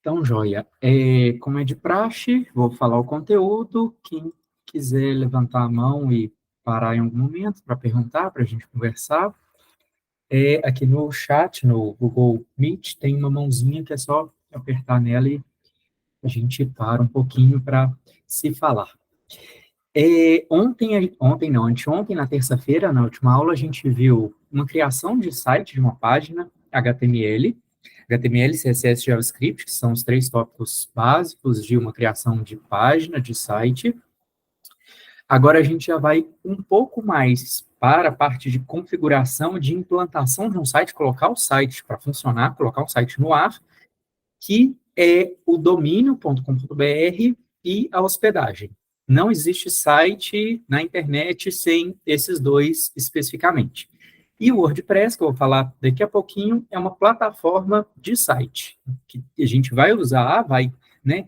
Então, joia. Como é de praxe, vou falar o conteúdo. Quem quiser levantar a mão e parar em algum momento para perguntar, para a gente conversar. Aqui no chat, no Google Meet, tem uma mãozinha que é só apertar nela e a gente para um pouquinho para se falar. Ontem não, anteontem, na terça-feira, na última aula, a gente viu uma criação de site, de uma página HTML, CSS e JavaScript, que são os três tópicos básicos de uma criação de página, de site. Agora a gente já vai um pouco mais para a parte de configuração, de implantação de um site, colocar o site para funcionar, colocar o site no ar, que é o domínio.com.br e a hospedagem. Não existe site na internet sem esses dois especificamente. E o WordPress, que eu vou falar daqui a pouquinho, é uma plataforma de site, que a gente vai usar, vai, né,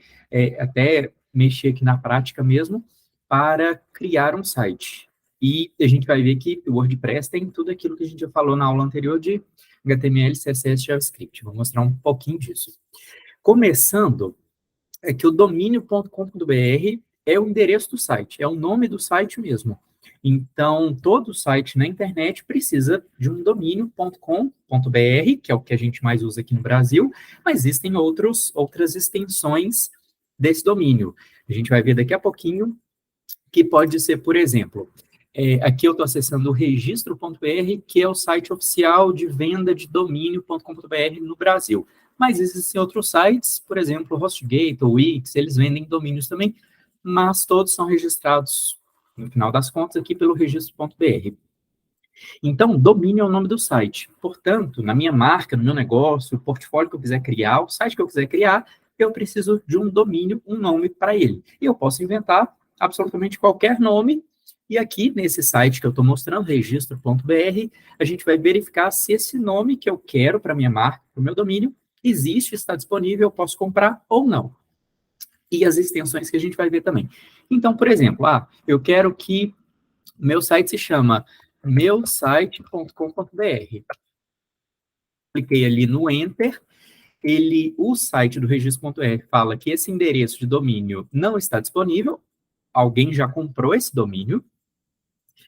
até mexer aqui na prática mesmo, para criar um site. E a gente vai ver que o WordPress tem tudo aquilo que a gente já falou na aula anterior de HTML, CSS e JavaScript. Vou mostrar um pouquinho disso. Começando, é que o domínio.com.br é o endereço do site, é o nome do site mesmo. Então, todo site na internet precisa de um domínio.com.br, que é o que a gente mais usa aqui no Brasil, mas existem outras extensões desse domínio. A gente vai ver daqui a pouquinho que pode ser, por exemplo, aqui eu estou acessando o registro.br, que é o site oficial de venda de domínio.com.br no Brasil. Mas existem outros sites, por exemplo, HostGator ou Wix, eles vendem domínios também, mas todos são registrados, no final das contas, aqui pelo registro.br. Então, domínio é o nome do site. Portanto, na minha marca, no meu negócio, o portfólio que eu quiser criar, o site que eu quiser criar, eu preciso de um domínio, um nome para ele. E eu posso inventar absolutamente qualquer nome. E aqui, nesse site que eu estou mostrando, registro.br, a gente vai verificar se esse nome que eu quero para minha marca, para o meu domínio, existe, está disponível, eu posso comprar ou não. E as extensões que a gente vai ver também. Então, por exemplo, eu quero que meu site se chama meusite.com.br. Cliquei ali no Enter, o site do registro.br fala que esse endereço de domínio não está disponível, alguém já comprou esse domínio,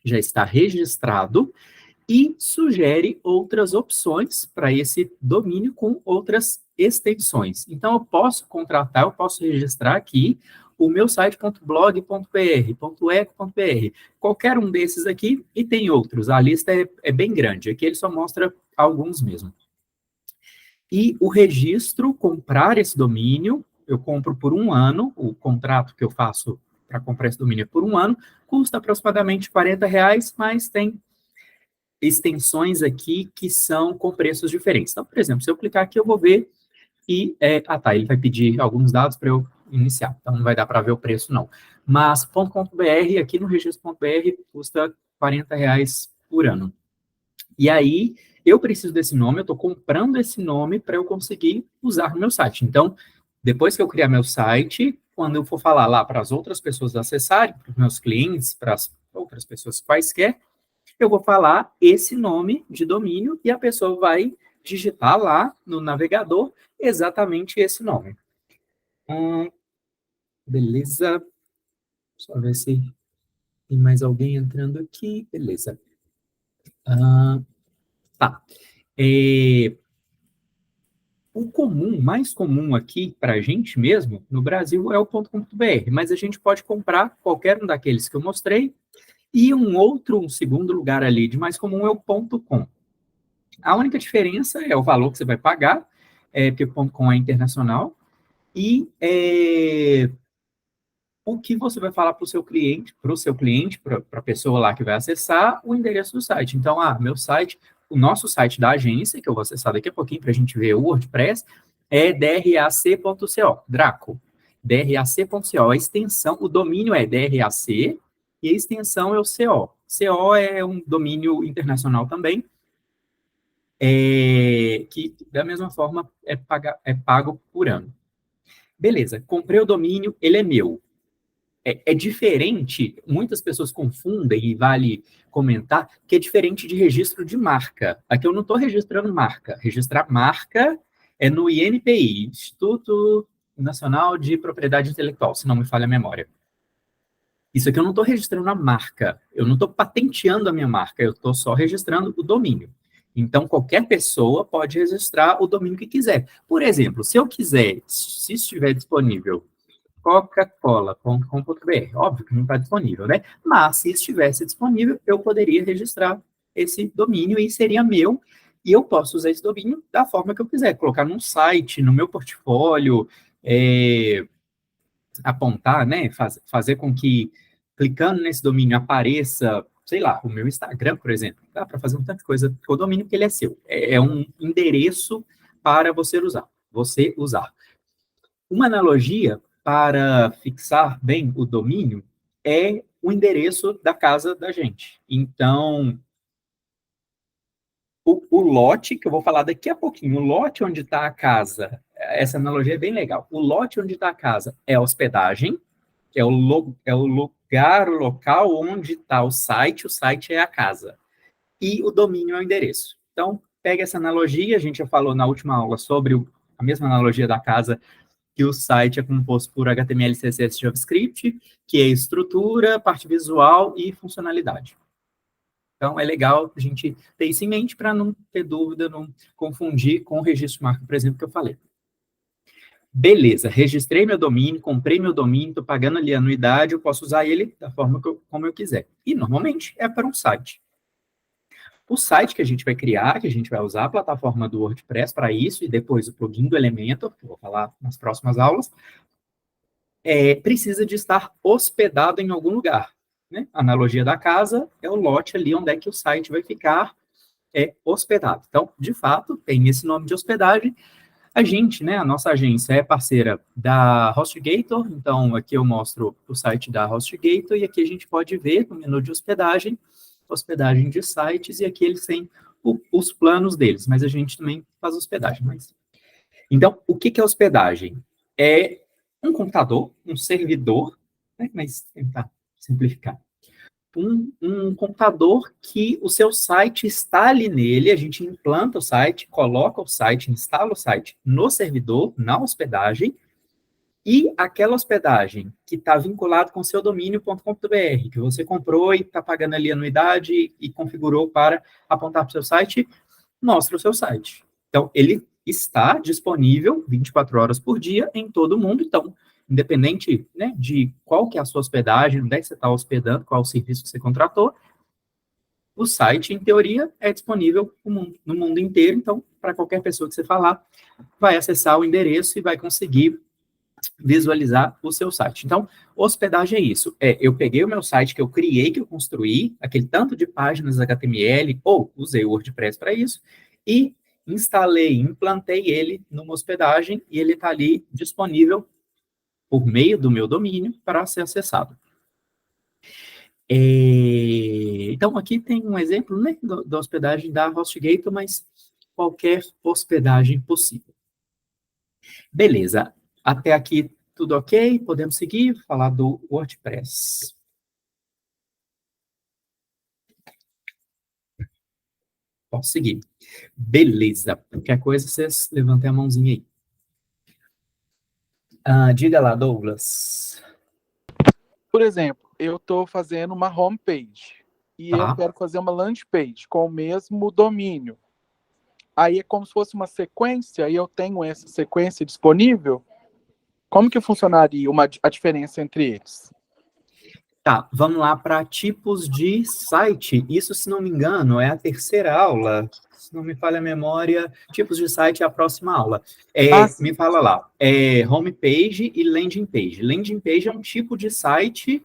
já está registrado, e sugere outras opções para esse domínio com outras extensões. Então, eu posso contratar, eu posso registrar aqui o meu site.blog.br, .eco.br, qualquer um desses aqui, e tem outros. A lista é bem grande, aqui ele só mostra alguns mesmo. E o registro, comprar esse domínio, eu compro por um ano, o contrato que eu faço para comprar esse domínio é por um ano, custa aproximadamente R$40, mas tem extensões aqui que são com preços diferentes. Então, por exemplo, se eu clicar aqui, eu vou ver e... ele vai pedir alguns dados para eu iniciar, então não vai dar para ver o preço, não. Mas .com.br, aqui no registro.br, custa R$40 por ano. E aí, eu preciso desse nome, eu estou comprando esse nome para eu conseguir usar no meu site. Então, depois que eu criar meu site, quando eu for falar lá para as outras pessoas acessarem, para os meus clientes, para as outras pessoas quaisquer, eu vou falar esse nome de domínio e a pessoa vai digitar lá no navegador exatamente esse nome. Beleza. Só ver se tem mais alguém entrando aqui. Beleza. Tá. O mais comum aqui para a gente mesmo, no Brasil, é o .com.br, mas a gente pode comprar qualquer um daqueles que eu mostrei, e um segundo lugar ali de mais comum é o .com. A única diferença é o valor que você vai pagar, porque o .com é internacional, e o que você vai falar para o seu cliente, para a pessoa lá que vai acessar o endereço do site. Então, meu site, o nosso site da agência, que eu vou acessar daqui a pouquinho para a gente ver o WordPress, é drac.co, Draco, drac.co. A extensão, o domínio é drac e a extensão é o CO. CO é um domínio internacional também, que da mesma forma é pago por ano. Beleza, comprei o domínio, ele é meu. É diferente, muitas pessoas confundem, e vale comentar, que é diferente de registro de marca. Aqui eu não estou registrando marca. Registrar marca É no INPI, Instituto Nacional de Propriedade Intelectual, se não me falha a memória. Isso aqui eu não estou registrando a marca, eu não estou patenteando a minha marca, eu estou só registrando o domínio. Então, qualquer pessoa pode registrar o domínio que quiser. Por exemplo, se eu quiser, se estiver disponível, coca-cola.com.br, óbvio que não está disponível, né? Mas, se estivesse disponível, eu poderia registrar esse domínio e seria meu, e eu posso usar esse domínio da forma que eu quiser, colocar num site, no meu portfólio, apontar, né, fazer com que, clicando nesse domínio, apareça, sei lá, o meu Instagram, por exemplo. Dá para fazer um tanto de coisa com o domínio que ele é seu. É um endereço para você usar. Uma analogia para fixar bem o domínio é o endereço da casa da gente. Então, o lote, que eu vou falar daqui a pouquinho, o lote onde está a casa, essa analogia é bem legal. O lote onde está a casa é a hospedagem, que é o lugar, o local onde está o site é a casa. E o domínio é o endereço. Então, pega essa analogia, a gente já falou na última aula sobre a mesma analogia da casa, que o site é composto por HTML, CSS e JavaScript, que é estrutura, parte visual e funcionalidade. Então, é legal a gente ter isso em mente para não ter dúvida, não confundir com o registro de marca, por exemplo, que eu falei. Beleza, registrei meu domínio, comprei meu domínio, estou pagando ali a anuidade, eu posso usar ele da forma como eu quiser. E, normalmente, é para um site. O site que a gente vai criar, que a gente vai usar a plataforma do WordPress para isso, e depois o plugin do Elementor, que eu vou falar nas próximas aulas, precisa de estar hospedado em algum lugar. Né? A analogia da casa é o lote ali onde é que o site vai ficar hospedado. Então, de fato, tem esse nome de hospedagem. A gente, né, a nossa agência é parceira da HostGator, então aqui eu mostro o site da HostGator, e aqui a gente pode ver no menu de hospedagem de sites, e aqui eles têm os planos deles, mas a gente também faz hospedagem. Então, o que é hospedagem? É um computador, um servidor, né, mas tentar simplificar. Um computador que o seu site está ali nele, a gente implanta o site, coloca o site, instala o site no servidor, na hospedagem, e aquela hospedagem que está vinculada com o seu domínio.com.br, que você comprou e está pagando ali a anuidade e configurou para apontar para o seu site, mostra o seu site. Então, ele está disponível 24 horas por dia em todo o mundo, então, independente, né, de qual que é a sua hospedagem, onde é que você está hospedando, qual o serviço que você contratou, o site, em teoria, é disponível no mundo inteiro, então, para qualquer pessoa que você falar, vai acessar o endereço e vai conseguir visualizar o seu site. Então, hospedagem é isso. Eu peguei o meu site que eu criei, que eu construí, aquele tanto de páginas HTML, ou usei o WordPress para isso, e instalei, implantei ele numa hospedagem, e ele está ali disponível por meio do meu domínio para ser acessado. Então, aqui tem um exemplo, né, da hospedagem da HostGator, mas qualquer hospedagem possível. Beleza. Até aqui tudo ok? Podemos seguir? Falar do WordPress. Posso seguir. Beleza. Qualquer coisa, vocês levantem a mãozinha aí. Diga lá, Douglas. Por exemplo, eu estou fazendo uma homepage e eu Tá. quero fazer uma landing page com o mesmo domínio. Aí é como se fosse uma sequência e eu tenho essa sequência disponível. Como que funcionaria a diferença entre eles? Tá, vamos lá para tipos de site. Isso, se não me engano, é a terceira aula. Se não me falha a memória, tipos de site é a próxima aula. Me fala lá. Homepage e landing page. Landing page é um tipo de site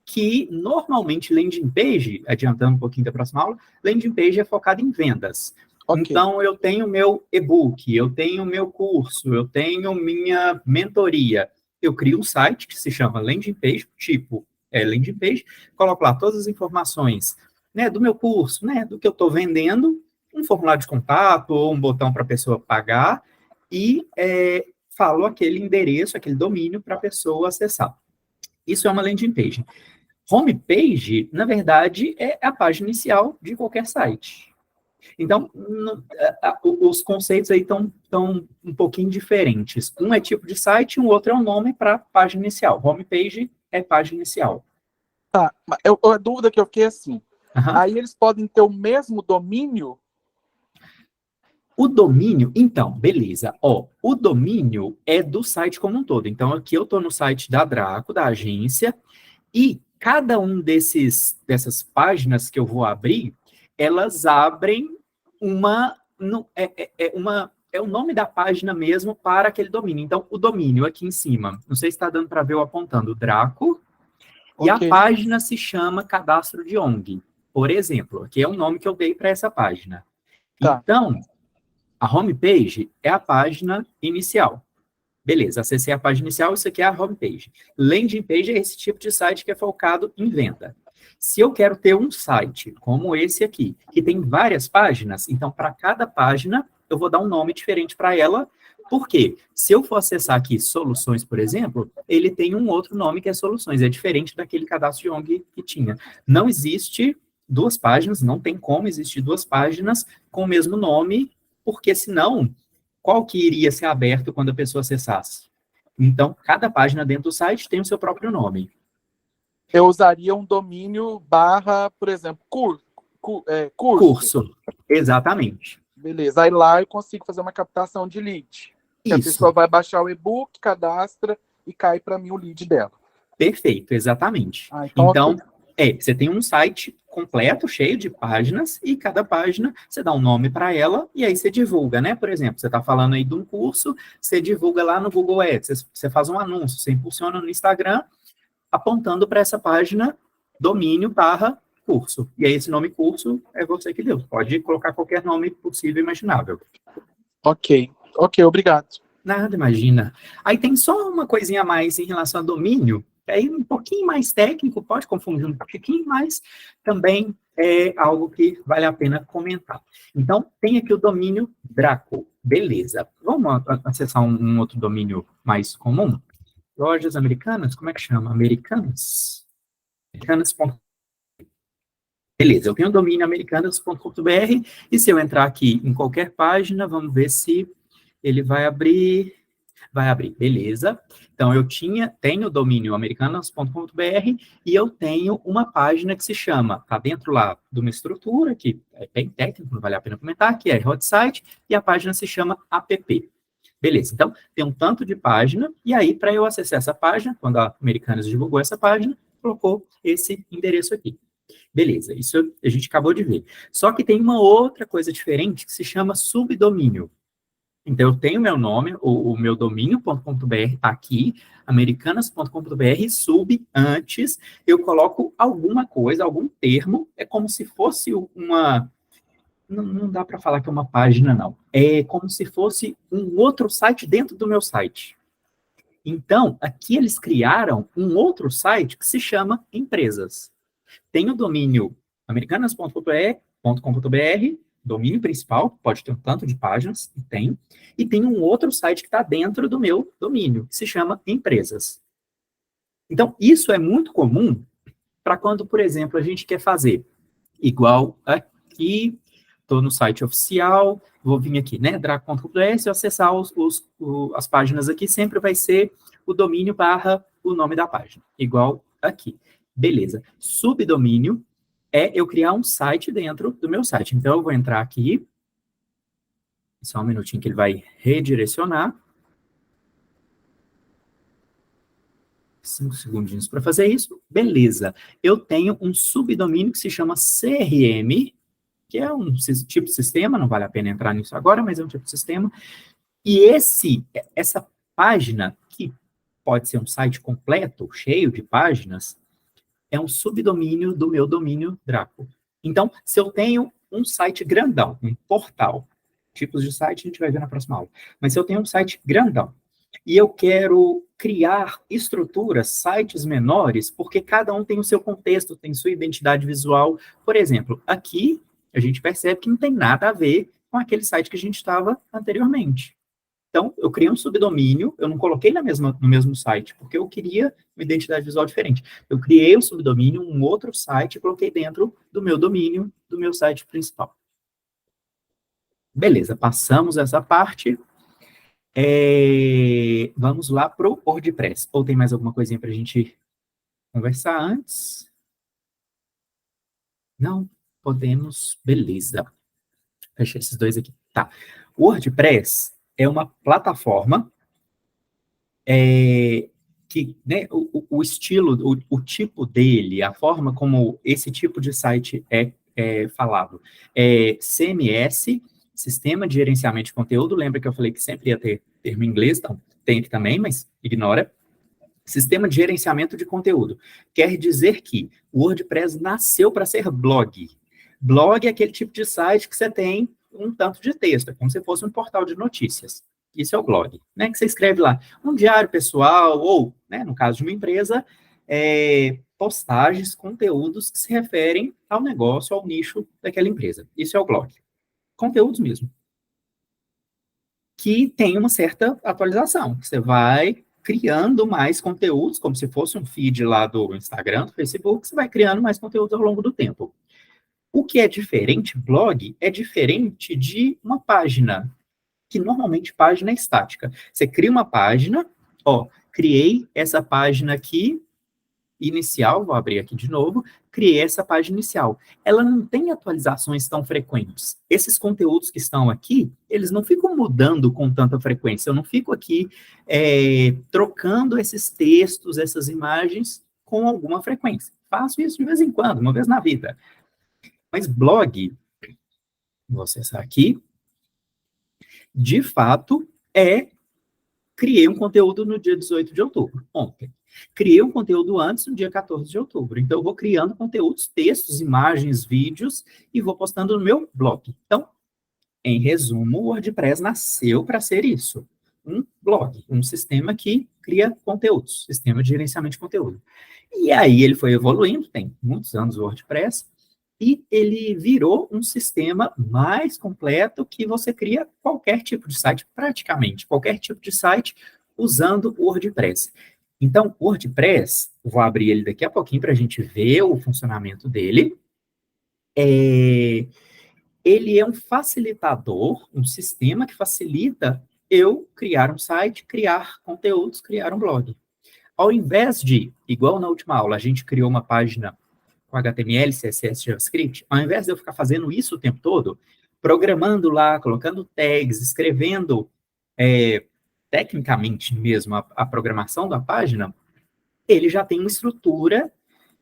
que, normalmente, landing page, adiantando um pouquinho da próxima aula, landing page é focado em vendas. Okay. Então, eu tenho meu e-book, eu tenho meu curso, eu tenho minha mentoria. Eu crio um site que se chama landing page, tipo landing page, coloco lá todas as informações, né, do meu curso, né, do que eu estou vendendo, um formulário de contato ou um botão para a pessoa pagar e falo aquele endereço, aquele domínio para a pessoa acessar. Isso é uma landing page. Homepage, na verdade, é a página inicial de qualquer site. Então, os conceitos aí estão um pouquinho diferentes. Um é tipo de site, o outro é um nome para página inicial. Homepage é página inicial. Tá, a dúvida que eu fiquei é assim, aí eles podem ter o mesmo domínio? O domínio, então, beleza. Ó, o domínio é do site como um todo. Então, aqui eu estou no site da Draco, da agência, e cada um dessas páginas que eu vou abrir, elas abrem é o nome da página mesmo para aquele domínio. Então, o domínio aqui em cima, não sei se está dando para ver eu apontando, Draco, e a página se chama Cadastro de ONG, por exemplo, aqui é o nome que eu dei para essa página. Tá. Então, a homepage é a página inicial. Beleza, acessei a página inicial, isso aqui é a homepage. Landing page é esse tipo de site que é focado em venda. Se eu quero ter um site como esse aqui, que tem várias páginas, então para cada página eu vou dar um nome diferente para ela, porque se eu for acessar aqui soluções, por exemplo, ele tem um outro nome que é soluções, é diferente daquele cadastro de ONG que tinha. Não existe duas páginas, não tem como existir duas páginas com o mesmo nome, porque senão, qual que iria ser aberto quando a pessoa acessasse? Então, cada página dentro do site tem o seu próprio nome. Eu usaria um domínio barra, por exemplo, curso. Curso, exatamente. Beleza, aí lá eu consigo fazer uma captação de lead. A pessoa vai baixar o e-book, cadastra e cai para mim o lead dela. Perfeito, exatamente. Então, você tem um site completo, cheio de páginas, e cada página você dá um nome para ela, e aí você divulga, né? Por exemplo, você está falando aí de um curso, você divulga lá no Google Ads, você faz um anúncio, você impulsiona no Instagram, apontando para essa página, domínio barra curso. E aí esse nome curso é você que deu. Pode colocar qualquer nome possível e imaginável. Ok, obrigado. Nada, imagina. Aí tem só uma coisinha a mais em relação a domínio, aí um pouquinho mais técnico, pode confundir um pouquinho, mas também é algo que vale a pena comentar. Então, tem aqui o domínio Draco. Beleza. Vamos acessar um outro domínio mais comum? Lojas americanas, como é que chama? Americanas? Americanas.com. Beleza, eu tenho o domínio americanas.com.br, e se eu entrar aqui em qualquer página, vamos ver se ele vai abrir. Vai abrir, beleza. Então, eu tenho o domínio americanas.com.br e eu tenho uma página que se chama, tá dentro lá de uma estrutura, que é bem técnico, não vale a pena comentar, que é hot site, e a página se chama app. Beleza, então, tem um tanto de página, e aí, para eu acessar essa página, quando a Americanas divulgou essa página, colocou esse endereço aqui. Beleza, isso a gente acabou de ver. Só que tem uma outra coisa diferente que se chama subdomínio. Então, eu tenho meu nome, o meu domínio.com.br está aqui, americanas.com.br, antes, eu coloco alguma coisa, algum termo, é como se fosse uma... Não dá para falar que é uma página, não. É como se fosse um outro site dentro do meu site. Então, aqui eles criaram um outro site que se chama Empresas. Tem o domínio americanas.com.br, domínio principal, pode ter um tanto de páginas, e tem um outro site que está dentro do meu domínio, que se chama Empresas. Então, isso é muito comum para quando, por exemplo, a gente quer fazer igual aqui, estou no site oficial, vou vir aqui, né, draco.com.br, se eu acessar as páginas aqui, sempre vai ser o domínio barra o nome da página, igual aqui. Beleza. Subdomínio é eu criar um site dentro do meu site. Então, eu vou entrar aqui, só um minutinho que ele vai redirecionar. 5 segundinhos para fazer isso. Beleza. Eu tenho um subdomínio que se chama CRM, que é um tipo de sistema, não vale a pena entrar nisso agora, mas é um tipo de sistema. E essa página, que pode ser um site completo, cheio de páginas, é um subdomínio do meu domínio Draco. Então, se eu tenho um site grandão, um portal, tipos de site a gente vai ver na próxima aula, mas se eu tenho um site grandão, e eu quero criar estruturas, sites menores, porque cada um tem o seu contexto, tem sua identidade visual. Por exemplo, aqui a gente percebe que não tem nada a ver com aquele site que a gente estava anteriormente. Então, eu criei um subdomínio, eu não coloquei no mesmo site, porque eu queria uma identidade visual diferente. Eu criei um subdomínio, um outro site, e coloquei dentro do meu domínio, do meu site principal. Beleza, passamos essa parte. Vamos lá para o WordPress. Ou tem mais alguma coisinha para a gente conversar antes? Não? Podemos. Beleza. Fechei esses dois aqui. Tá. O WordPress é uma plataforma que, né, o estilo, o tipo dele, a forma como esse tipo de site é falado, é CMS, Sistema de Gerenciamento de Conteúdo. Lembra que eu falei que sempre ia ter termo em inglês, então tem aqui também, mas ignora. Sistema de Gerenciamento de Conteúdo. Quer dizer que o WordPress nasceu para ser blog. Blog é aquele tipo de site que você tem um tanto de texto, é como se fosse um portal de notícias. Isso é o blog, né? Que você escreve lá um diário pessoal ou, né, no caso de uma empresa, postagens, conteúdos que se referem ao negócio, ao nicho daquela empresa. Isso é o blog. Conteúdos mesmo. Que tem uma certa atualização. Você vai criando mais conteúdos, como se fosse um feed lá do Instagram, do Facebook, você vai criando mais conteúdos ao longo do tempo. O que é diferente, blog, é diferente de uma página, que normalmente página é estática. Você cria uma página, criei essa página aqui, inicial, vou abrir aqui de novo, criei essa página inicial. Ela não tem atualizações tão frequentes. Esses conteúdos que estão aqui, eles não ficam mudando com tanta frequência. Eu não fico aqui trocando esses textos, essas imagens com alguma frequência. Faço isso de vez em quando, uma vez na vida. Mas blog, vou acessar aqui, de fato, criei um conteúdo no dia 18 de outubro, ontem. Criei um conteúdo antes, no dia 14 de outubro. Então, eu vou criando conteúdos, textos, imagens, vídeos, e vou postando no meu blog. Então, em resumo, o WordPress nasceu para ser isso. Um blog, um sistema que cria conteúdos, sistema de gerenciamento de conteúdo. E aí ele foi evoluindo, tem muitos anos o WordPress, e ele virou um sistema mais completo que você cria qualquer tipo de site, praticamente qualquer tipo de site, usando o WordPress. Então, o WordPress, vou abrir ele daqui a pouquinho para a gente ver o funcionamento dele. Ele é um facilitador, um sistema que facilita eu criar um site, criar conteúdos, criar um blog. Ao invés de, igual na última aula, a gente criou uma página com HTML, CSS, JavaScript, ao invés de eu ficar fazendo isso o tempo todo, programando lá, colocando tags, escrevendo tecnicamente mesmo a programação da página, ele já tem uma estrutura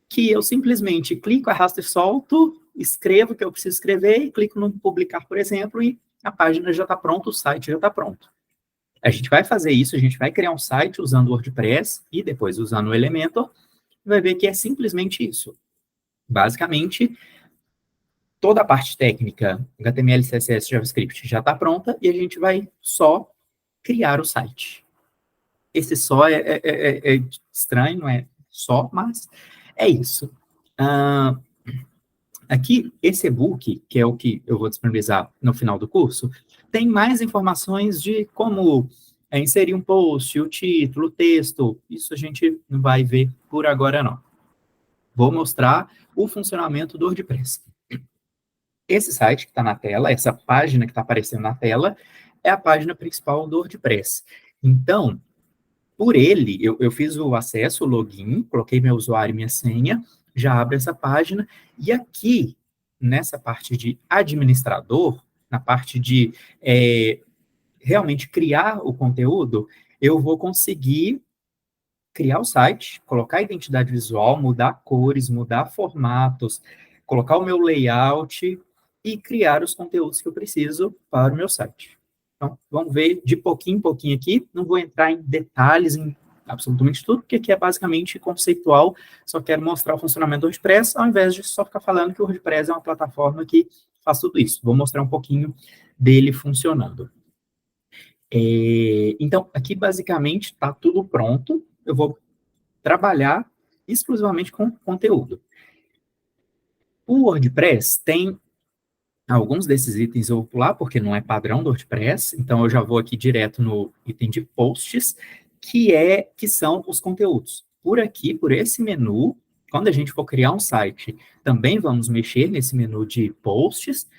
que eu simplesmente clico, arrasto e solto, escrevo o que eu preciso escrever e clico no publicar, por exemplo, e a página já está pronta, o site já está pronto. A gente vai fazer isso, a gente vai criar um site usando o WordPress e depois usando o Elementor, vai ver que é simplesmente isso. Basicamente, toda a parte técnica, HTML, CSS, JavaScript, já está pronta e a gente vai só criar o site. Esse só é estranho, não é só, mas é isso. Aqui, esse e-book, que é o que eu vou disponibilizar no final do curso, tem mais informações de como inserir um post, o título, o texto. Isso a gente não vai ver por agora, não. Vou mostrar o funcionamento do WordPress. Esse site que está na tela, essa página que está aparecendo na tela, é a página principal do WordPress. Então, por ele, eu fiz o acesso, o login, coloquei meu usuário e minha senha, já abre essa página, e aqui, nessa parte de administrador, na parte de realmente criar o conteúdo, eu vou conseguir criar o site, colocar a identidade visual, mudar cores, mudar formatos, colocar o meu layout e criar os conteúdos que eu preciso para o meu site. Então, vamos ver de pouquinho em pouquinho aqui, não vou entrar em detalhes em absolutamente tudo, porque aqui é basicamente conceitual, só quero mostrar o funcionamento do WordPress, ao invés de só ficar falando que o WordPress é uma plataforma que faz tudo isso. Vou mostrar um pouquinho dele funcionando. Então, aqui basicamente está tudo pronto, eu vou trabalhar exclusivamente com conteúdo. O WordPress tem alguns desses itens eu vou pular, porque não é padrão do WordPress, então eu já vou aqui direto no item de posts, que são os conteúdos. Por aqui, por esse menu, quando a gente for criar um site, também vamos mexer nesse menu de posts,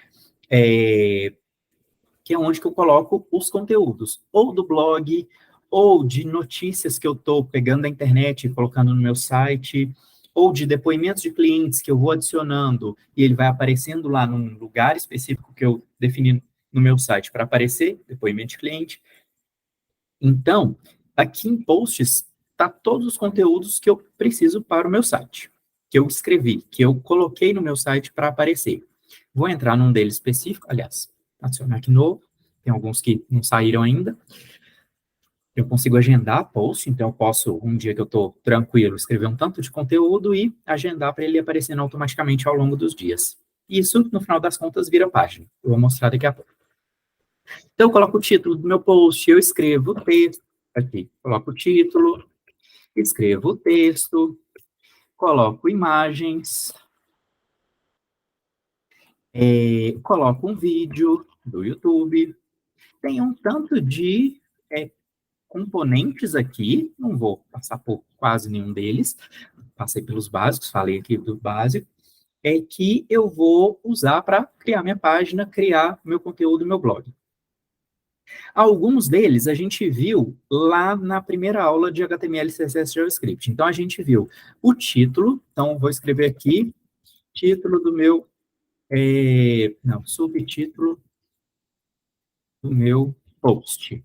que é onde que eu coloco os conteúdos, ou do blog, ou de notícias que eu estou pegando da internet e colocando no meu site, ou de depoimentos de clientes que eu vou adicionando, e ele vai aparecendo lá num lugar específico que eu defini no meu site para aparecer, depoimento de cliente. Então, aqui em Posts, tá todos os conteúdos que eu preciso para o meu site, que eu escrevi, que eu coloquei no meu site para aparecer. Vou entrar num deles específico, aliás, adicionar aqui novo, tem alguns que não saíram ainda. Eu consigo agendar post, então eu posso, um dia que eu estou tranquilo, escrever um tanto de conteúdo e agendar para ele aparecendo automaticamente ao longo dos dias. Isso, no final das contas, vira página. Eu vou mostrar daqui a pouco. Então, eu coloco o título do meu post, eu escrevo o texto, aqui, coloco o título, escrevo o texto, coloco imagens, coloco um vídeo do YouTube, tem um tanto de componentes aqui, não vou passar por quase nenhum deles, passei pelos básicos, falei aqui do básico, que eu vou usar para criar minha página, criar meu conteúdo e meu blog. Alguns deles a gente viu lá na primeira aula de HTML, CSS e JavaScript. Então, a gente viu o título, então, vou escrever aqui, título do meu, subtítulo do meu post.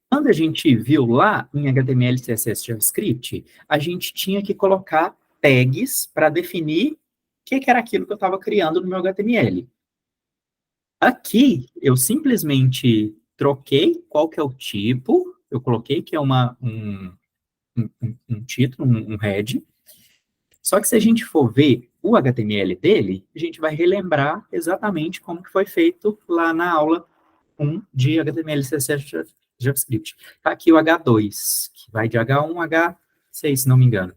Quando a gente viu lá em HTML, CSS e JavaScript, a gente tinha que colocar tags para definir o que era aquilo que eu estava criando no meu HTML. Aqui, eu simplesmente troquei qual que é o tipo, eu coloquei que é um título, um head, só que se a gente for ver o HTML dele, a gente vai relembrar exatamente como que foi feito lá na aula 1 de HTML, CSS e JavaScript. Está aqui o H2, que vai de H1 a H6, se não me engano.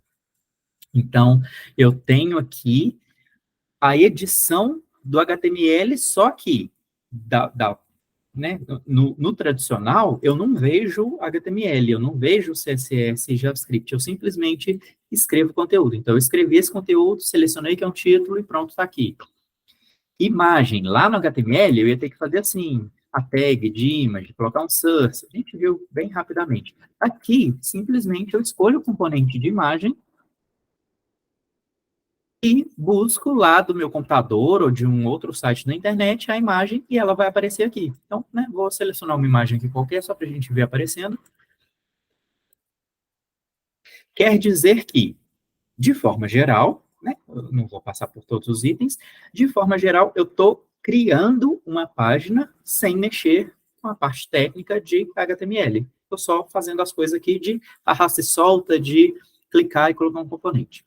Então, eu tenho aqui a edição do HTML, só que né, no tradicional, eu não vejo HTML, eu não vejo CSS e JavaScript, eu simplesmente escrevo conteúdo. Então, eu escrevi esse conteúdo, selecionei que é um título e pronto, está aqui. Imagem, lá no HTML, eu ia ter que fazer assim, a tag de image, colocar um source, a gente viu bem rapidamente. Aqui, simplesmente, eu escolho o componente de imagem e busco lá do meu computador ou de um outro site na internet a imagem e ela vai aparecer aqui. Então, né, vou selecionar uma imagem aqui qualquer, só para a gente ver aparecendo. Quer dizer que, de forma geral, né, eu não vou passar por todos os itens, de forma geral, eu estou criando uma página sem mexer com a parte técnica de HTML. Estou só fazendo as coisas aqui de arrasta e solta, de clicar e colocar um componente.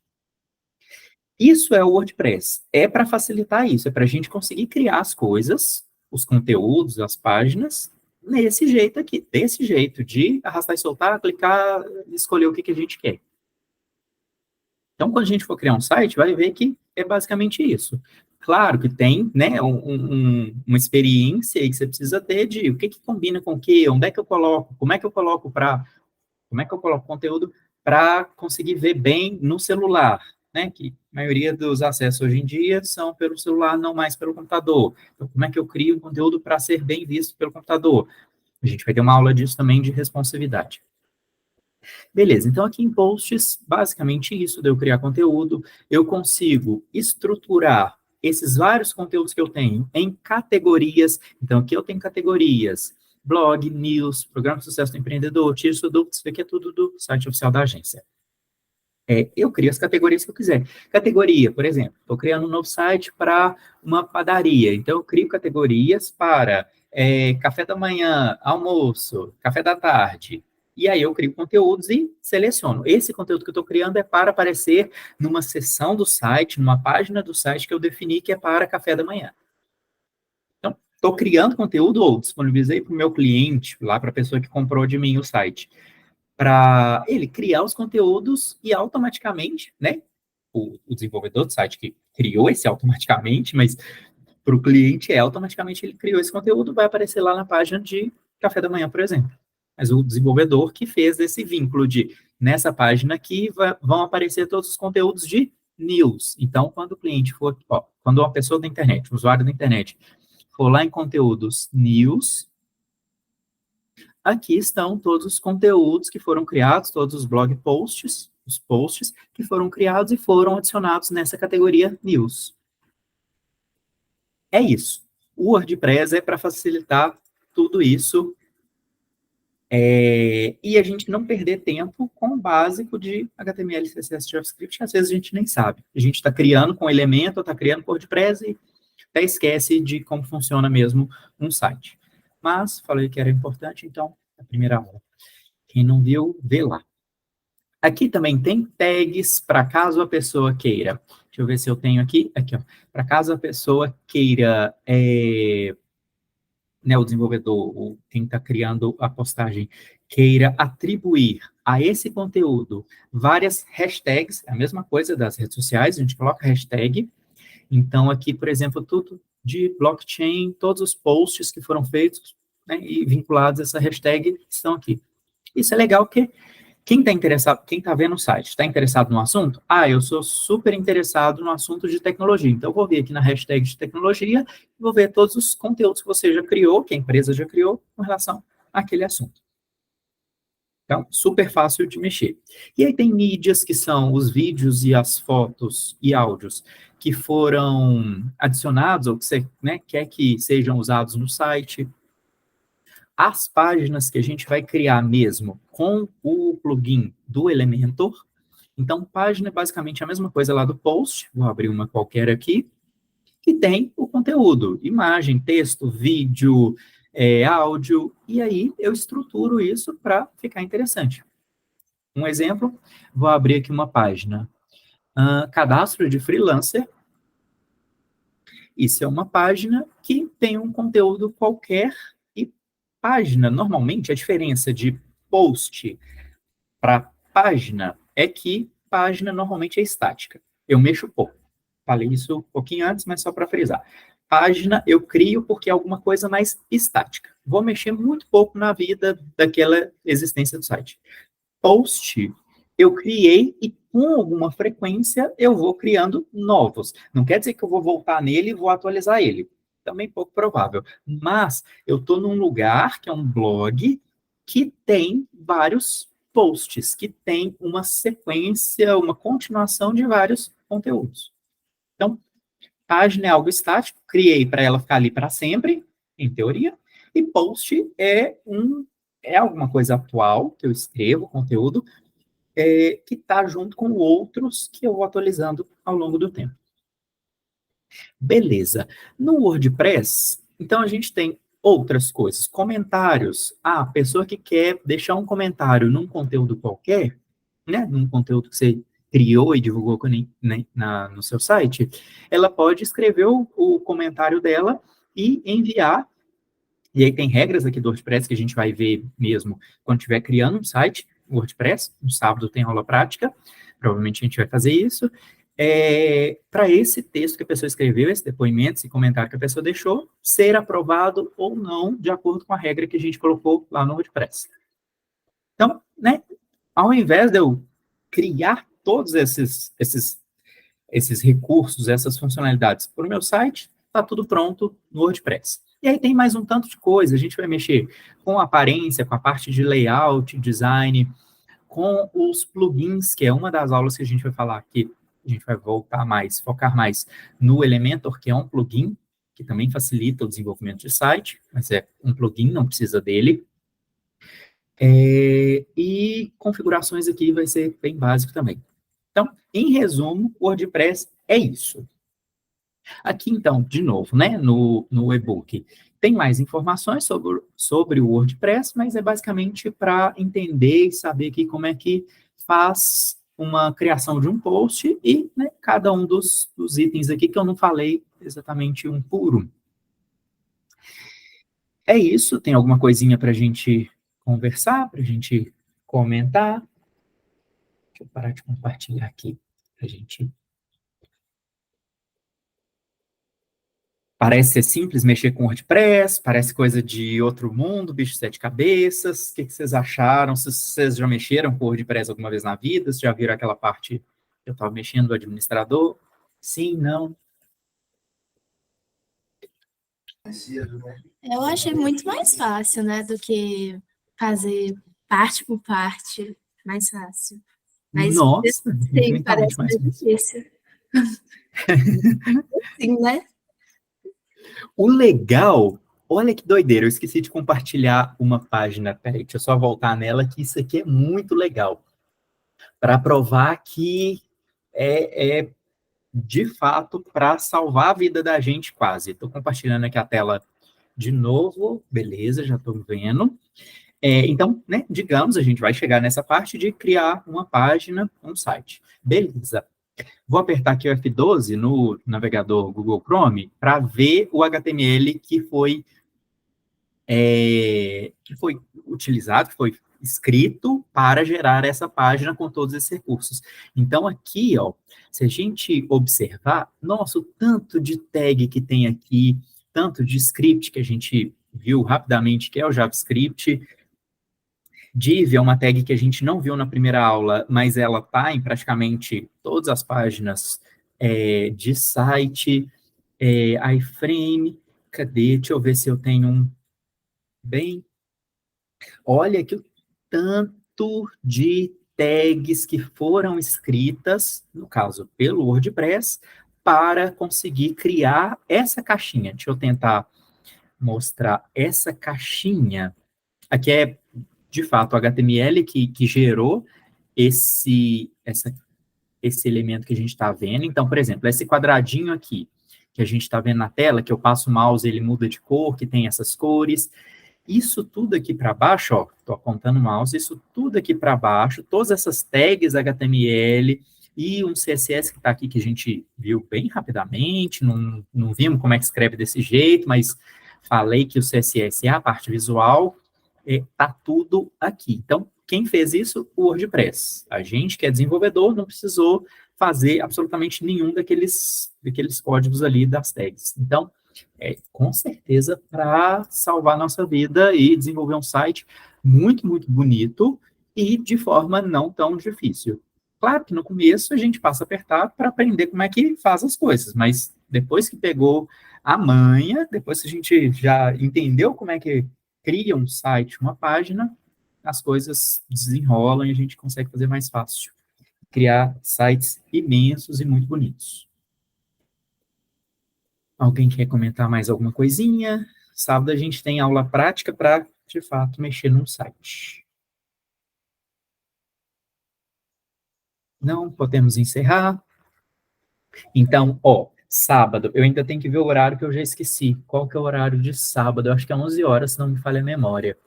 Isso é o WordPress. É para facilitar isso, é para a gente conseguir criar as coisas, os conteúdos, as páginas, nesse jeito aqui, desse jeito, de arrastar e soltar, clicar, escolher o que a gente quer. Então, quando a gente for criar um site, vai ver que é basicamente isso. Claro que tem, né, uma experiência aí que você precisa ter de o que combina com o que, onde é que eu coloco, como é que eu coloco conteúdo para conseguir ver bem no celular, né, que a maioria dos acessos hoje em dia são pelo celular, não mais pelo computador. Então, como é que eu crio um conteúdo para ser bem visto pelo computador? A gente vai ter uma aula disso também de responsividade. Beleza, então aqui em Posts, basicamente isso, de eu criar conteúdo, eu consigo estruturar esses vários conteúdos que eu tenho em categorias. Então, aqui eu tenho categorias, blog, news, programa de sucesso do empreendedor, tiros, produtos, isso aqui é tudo do site oficial da agência. Eu crio as categorias que eu quiser. Categoria, por exemplo, estou criando um novo site para uma padaria, então eu crio categorias para café da manhã, almoço, café da tarde, e aí eu crio conteúdos e seleciono. Esse conteúdo que eu estou criando é para aparecer numa seção do site, numa página do site que eu defini que é para café da manhã. Então, estou criando conteúdo ou disponibilizei para o meu cliente, lá para a pessoa que comprou de mim o site, para ele criar os conteúdos e automaticamente, né, o desenvolvedor do site que criou esse automaticamente, mas para o cliente automaticamente ele criou esse conteúdo, vai aparecer lá na página de café da manhã, por exemplo. Mas o desenvolvedor que fez esse vínculo de, nessa página aqui, vão aparecer todos os conteúdos de news. Então, quando o cliente for, quando uma pessoa da internet, um usuário da internet, for lá em conteúdos News, aqui estão todos os conteúdos que foram criados, todos os blog posts, os posts que foram criados e foram adicionados nessa categoria News. É isso. O WordPress é para facilitar tudo isso e a gente não perder tempo com o básico de HTML, CSS, JavaScript, que às vezes a gente nem sabe. A gente está criando com Elementor, está criando com WordPress e até esquece de como funciona mesmo um site. Mas falei que era importante, então, a primeira aula. Quem não viu, vê lá. Aqui também tem tags para caso a pessoa queira. Deixa eu ver se eu tenho aqui. Aqui, ó. Para caso a pessoa queira, o desenvolvedor, ou quem está criando a postagem, queira atribuir a esse conteúdo várias hashtags, a mesma coisa das redes sociais, a gente coloca hashtag. Então, aqui, por exemplo, tudo de blockchain, todos os posts que foram feitos, né, e vinculados a essa hashtag estão aqui. Isso é legal porque quem está interessado, quem está vendo o site, está interessado no assunto? Eu sou super interessado no assunto de tecnologia. Então, eu vou vir aqui na hashtag de tecnologia e vou ver todos os conteúdos que você já criou, que a empresa já criou, com relação àquele assunto. Então, super fácil de mexer. E aí tem mídias, que são os vídeos e as fotos e áudios que foram adicionados, ou que você, né, quer que sejam usados no site. As páginas que a gente vai criar mesmo com o plugin do Elementor. Então, página é basicamente a mesma coisa lá do post, vou abrir uma qualquer aqui, que tem o conteúdo, imagem, texto, vídeo, áudio, e aí eu estruturo isso para ficar interessante. Um exemplo, vou abrir aqui uma página, cadastro de freelancer. Isso é uma página que tem um conteúdo qualquer, e página, normalmente, a diferença de post para página é que página normalmente é estática. Eu mexo pouco. Falei isso um pouquinho antes, mas só para frisar. Página eu crio porque é alguma coisa mais estática. Vou mexer muito pouco na vida daquela existência do site. Post eu criei e com alguma frequência eu vou criando novos. Não quer dizer que eu vou voltar nele e vou atualizar ele. Também pouco provável. Mas eu estou num lugar que é um blog que tem vários posts, que tem uma sequência, uma continuação de vários conteúdos. Então, página é algo estático, criei para ela ficar ali para sempre, em teoria, e post é alguma coisa atual, que eu escrevo, conteúdo, que está junto com outros que eu vou atualizando ao longo do tempo. Beleza. No WordPress, então a gente tem outras coisas. Comentários. A pessoa que quer deixar um comentário num conteúdo qualquer, né, num conteúdo que você criou e divulgou no seu site, ela pode escrever o comentário dela e enviar. E aí tem regras aqui do WordPress que a gente vai ver mesmo quando estiver criando um site WordPress. No sábado tem aula prática, provavelmente a gente vai fazer isso. Para esse texto que a pessoa escreveu, esse depoimento, esse comentário que a pessoa deixou, ser aprovado ou não, de acordo com a regra que a gente colocou lá no WordPress. Então, né, ao invés de eu criar todos esses recursos, essas funcionalidades para o meu site, está tudo pronto no WordPress. E aí tem mais um tanto de coisa, a gente vai mexer com a aparência, com a parte de layout, design, com os plugins, que é uma das aulas que a gente vai falar aqui, a gente vai voltar mais, focar mais no Elementor, que é um plugin, que também facilita o desenvolvimento de site, mas é um plugin, não precisa dele. E configurações aqui vai ser bem básico também. Então, em resumo, o WordPress é isso. Aqui, então, de novo, né, no e-book, tem mais informações sobre o WordPress, mas é basicamente para entender e saber aqui como é que faz uma criação de um post e, né, cada um dos itens aqui que eu não falei exatamente um por um. É isso, tem alguma coisinha para a gente conversar, para a gente comentar? Deixa eu parar de compartilhar aqui, para a gente... Parece ser simples mexer com WordPress, parece coisa de outro mundo, bicho de sete cabeças. O que vocês acharam? Se vocês já mexeram com WordPress alguma vez na vida, se já viram aquela parte que eu estava mexendo do administrador? Sim, não? Eu achei muito mais fácil, né, do que fazer parte por parte, mais fácil. Mas Nossa, sim, infinitamente parece mais mais fácil. difícil. Sim, né? O legal, olha que doideira, eu esqueci de compartilhar uma página. Peraí, deixa eu só voltar nela, que isso aqui é muito legal. Para provar que é de fato para salvar a vida da gente quase. Estou compartilhando aqui a tela de novo, beleza, já estou vendo. Então, né, digamos, a gente vai chegar nessa parte de criar uma página, um site. Beleza. Vou apertar aqui o F12 no navegador Google Chrome para ver o HTML que foi utilizado, que foi escrito para gerar essa página com todos esses recursos. Então, aqui, ó, se a gente observar, nossa, o tanto de tag que tem aqui, tanto de script que a gente viu rapidamente, que é o JavaScript. Div é uma tag que a gente não viu na primeira aula, mas ela está em praticamente todas as páginas de site, iframe, cadê? Deixa eu ver se eu tenho um bem. Olha que o tanto de tags que foram escritas, no caso, pelo WordPress, para conseguir criar essa caixinha. Deixa eu tentar mostrar essa caixinha. Aqui é, de fato, o HTML que gerou esse elemento que a gente está vendo. Então, por exemplo, esse quadradinho aqui, que a gente está vendo na tela, que eu passo o mouse, ele muda de cor, que tem essas cores. Isso tudo aqui para baixo, ó, estou apontando o mouse, isso tudo aqui para baixo, todas essas tags HTML e um CSS que está aqui, que a gente viu bem rapidamente, não vimos como é que escreve desse jeito, mas falei que o CSS é a parte visual, está tudo aqui. Então, quem fez isso? O WordPress. A gente que é desenvolvedor não precisou fazer absolutamente nenhum daqueles códigos ali das tags. Então, com certeza para salvar a nossa vida e desenvolver um site muito, muito bonito e de forma não tão difícil. Claro que no começo a gente passa a apertar para aprender como é que faz as coisas, mas depois que pegou a manha, depois que a gente já entendeu como é que cria um site, uma página, as coisas desenrolam e a gente consegue fazer mais fácil. Criar sites imensos e muito bonitos. Alguém quer comentar mais alguma coisinha? Sábado a gente tem aula prática para, de fato, mexer num site. Não podemos encerrar. Então, ó, sábado, eu ainda tenho que ver o horário que eu já esqueci. Qual que é o horário de sábado? Eu acho que é 11 horas, se não me falha a memória.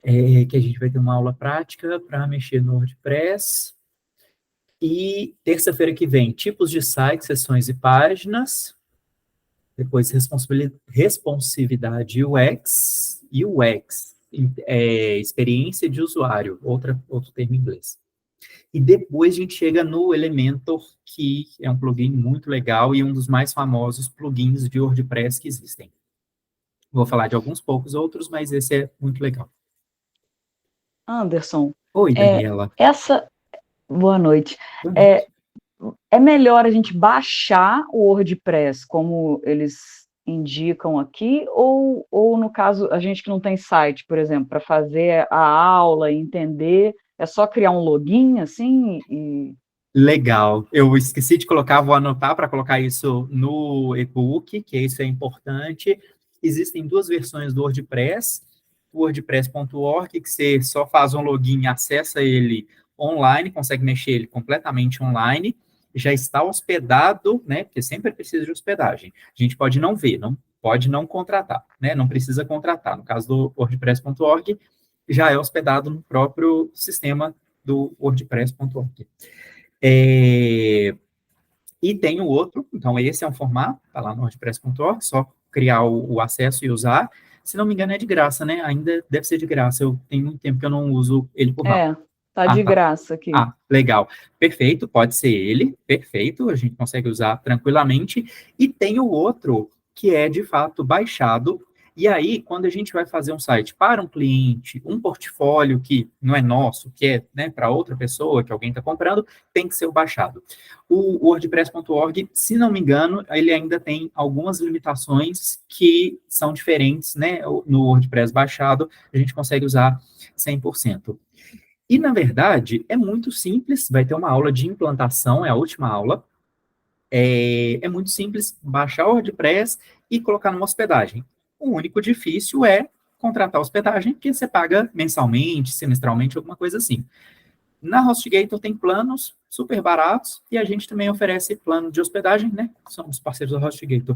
Que a gente vai ter uma aula prática para mexer no WordPress. E terça-feira que vem, tipos de sites, seções e páginas. Depois, responsividade UX e UX, experiência de usuário, outro termo em inglês. E depois a gente chega no Elementor, que é um plugin muito legal e um dos mais famosos plugins de WordPress que existem. Vou falar de alguns poucos outros, mas esse é muito legal. Anderson. Oi, Daniela. Boa noite. Boa noite. É melhor a gente baixar o WordPress, como eles indicam aqui, ou no caso, a gente que não tem site, por exemplo, para fazer a aula e entender, é só criar um login, assim, e... Legal. Eu esqueci de colocar, vou anotar para colocar isso no e-book, que isso é importante. Existem duas versões do WordPress, o wordpress.org, que você só faz um login, acessa ele online, consegue mexer ele completamente online, já está hospedado, né, porque sempre precisa de hospedagem. A gente pode não ver, não pode não contratar, né, não precisa contratar. No caso do wordpress.org, já é hospedado no próprio sistema do wordpress.org. E tem o outro, então esse é um formato, tá lá no WordPress.org, só criar o acesso e usar. Se não me engano, é de graça, né? Ainda deve ser de graça. Eu tenho muito tempo que eu não uso ele por lá. Tá de graça aqui. Legal. Perfeito, pode ser ele, perfeito, a gente consegue usar tranquilamente. E tem o outro, que é, de fato, baixado, E aí, quando a gente vai fazer um site para um cliente, um portfólio que não é nosso, que é, né, para outra pessoa, que alguém está comprando, tem que ser o baixado. O WordPress.org, se não me engano, ele ainda tem algumas limitações que são diferentes, né? No WordPress baixado, a gente consegue usar 100%. E, na verdade, é muito simples, vai ter uma aula de implantação, é a última aula. É muito simples baixar o WordPress e colocar numa hospedagem. O único difícil é contratar a hospedagem, que você paga mensalmente, semestralmente, alguma coisa assim. Na HostGator tem planos super baratos e a gente também oferece plano de hospedagem, né? Somos parceiros da HostGator.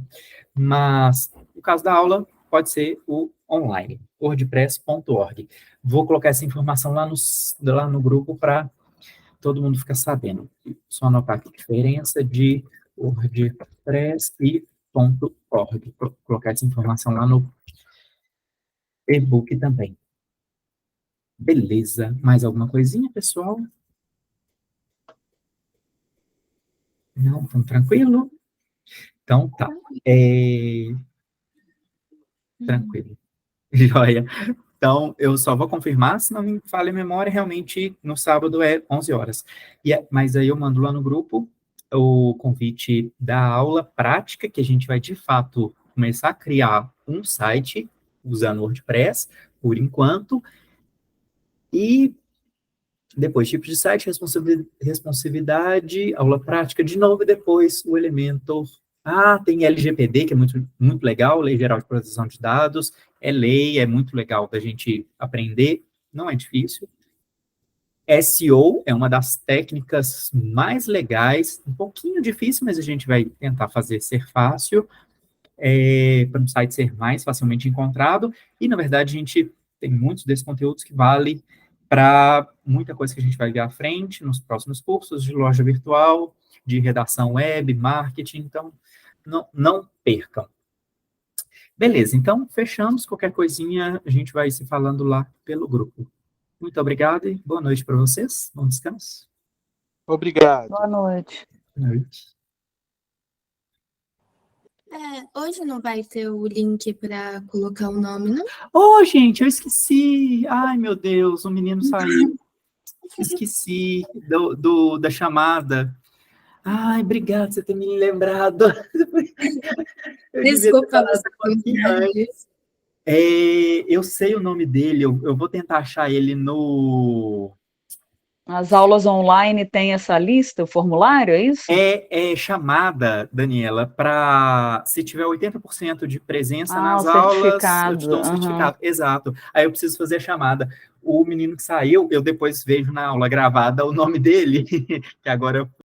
Mas o caso da aula pode ser o online, wordpress.org. Vou colocar essa informação lá no grupo para todo mundo ficar sabendo. Só anotar aqui a diferença de WordPress e .org. Vou colocar essa informação lá no e-book também. Beleza. Mais alguma coisinha, pessoal? Não, tão tranquilo? Então, tá. Tranquilo. Joia. Então, eu só vou confirmar, se não me falha a memória, realmente no sábado é 11 horas. Mas aí eu mando lá no grupo o convite da aula prática, que a gente vai, de fato, começar a criar um site usando o WordPress, por enquanto, e depois tipo de site, responsividade, aula prática, de novo, e depois o Elementor. Tem LGPD, que é muito, muito legal, Lei Geral de Proteção de Dados, é lei, é muito legal da gente aprender, não é difícil. SEO é uma das técnicas mais legais, um pouquinho difícil, mas a gente vai tentar fazer ser fácil, para um site ser mais facilmente encontrado, e, na verdade, a gente tem muitos desses conteúdos que valem para muita coisa que a gente vai ver à frente, nos próximos cursos de loja virtual, de redação web, marketing, então, não percam. Beleza, então, fechamos, qualquer coisinha a gente vai se falando lá pelo grupo. Muito obrigado e boa noite para vocês, bom descanso. Obrigado. Boa noite. Boa noite. Hoje não vai ter o link para colocar o nome, não? Gente, eu esqueci. Ai, meu Deus, o menino saiu. Esqueci da chamada. Ai, obrigado por você ter me lembrado. Desculpa, eu sei o nome dele, eu vou tentar achar ele no... As aulas online tem essa lista, o formulário, é isso? É chamada, Daniela, para se tiver 80% de presença nas o aulas, eu te certificado. dou um certificado. Exato. Aí eu preciso fazer a chamada. O menino que saiu, eu depois vejo na aula gravada o nome dele, que agora eu